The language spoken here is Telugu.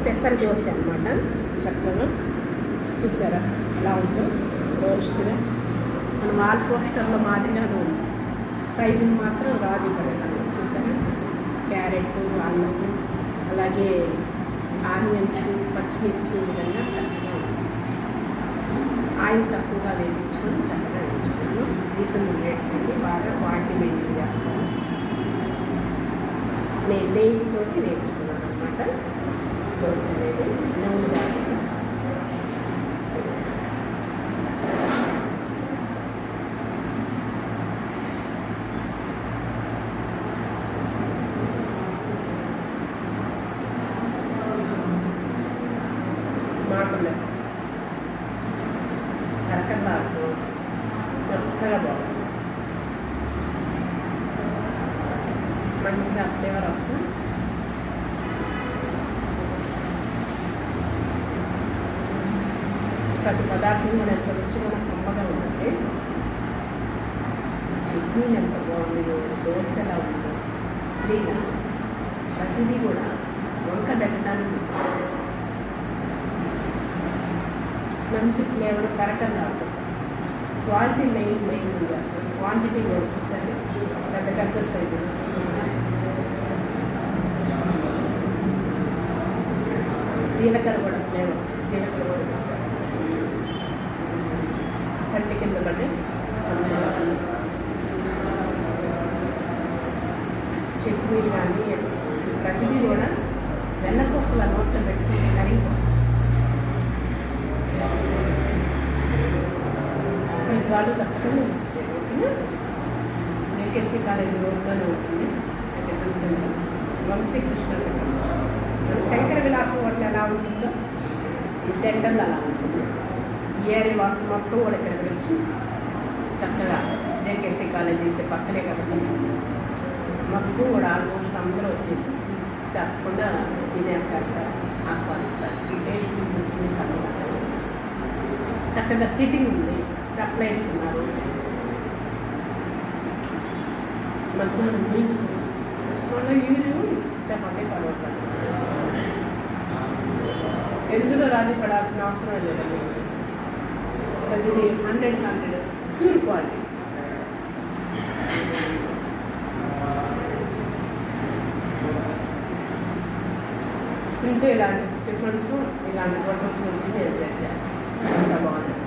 పెసర దోశ అనమాట. చక్కగా చూసారా ఎలా ఉందో రోస్ట్గా. మన వాల్ పోస్టర్లో మాదిరిగానే ఉంది. సైజుని మాత్రం రాజు పడేదాన్ని. చూసారా క్యారెట్, అల్లం, అలాగే ఆనియన్స్, పచ్చిమిర్చి విధంగా చక్కగా ఆయిల్ తక్కువగా వేయించుకొని చక్కగా వేయించుకున్నాను. రీజనబుల్ రేట్స్ అండి. బాగా క్వాలిటీ మెయింటైన్ చేస్తాను. నేను నెయ్యితోటి వేయించుకున్నాను అనమాట. దోశ అనేది నూనె కాకుండా. మాటలే కరకరలాడుతూ కొత్తగా బాగుంది. మంచిగా ఫ్లేవర్ వస్తుంది. ప్రతి పదార్థం కూడా ఎంత రుచిగా కమ్మగా ఉందండి. చట్నీలు ఎంత బాగుంది, దోశ ఎలా ఉందో క్లీన్గా ప్రతిదీ కూడా వంక పెట్టడానికి మంచి ఫ్లేవర్ కరకరలాడుతుంది. క్వాలిటీ మెయిన్ చేస్తాను. క్వాంటిటీ కూడా చూస్తే పెద్ద సైజు. జీలకర్ర కూడా ఫ్లేవర్, జీలకర్ర కూడా వేస్తారు. కంటి కింద పడి చట్నీలు కానీ ప్రతిదీ కూడా వెన్నపూసల నోట్లో పెట్టి కరిగిపోతుంది. వాళ్ళు తప్పకుండా ఉంచారు. ఓకేనా? జేకేసీ కాలేజీ రోడ్లోనే ఉంటుంది. వంశీకృష్ణ మన శంకర విలాసం హోటల్ ఎలా ఉంటుందో ఈ సెంటర్లో అలా ఉంటుంది. ఈ ఏరియా వాసు మొత్తం కూడా ఇక్కడికి వచ్చి చక్కగా జేకేసీ కాలేజీ అయితే పక్కనే కాబట్టి మొత్తం కూడా ఆల్మోస్ట్ అందరూ వచ్చేసి తప్పకుండా తినేసేస్తారు, ఆస్వాదిస్తారు. ఈ టేస్ట్ రుచిని కలుగుతారు. చక్కగా సీటింగ్ ఉంది, సప్లైస్ ఉన్నారు, మధ్యాహ్నం మీల్స్, మళ్ళీ ఈవినింగ్ చపాతీ పరోటా. ఎందులో రాజీ పడాల్సిన అవసరం లేదండి. ప్రతిదీ 100 ప్యూర్ క్వాలిటీ. తింటే ఇలాంటి టిఫిన్స్, ఇలాంటి హోటల్స్ నుంచి నేను పెట్టాను. అంత బాగుంది.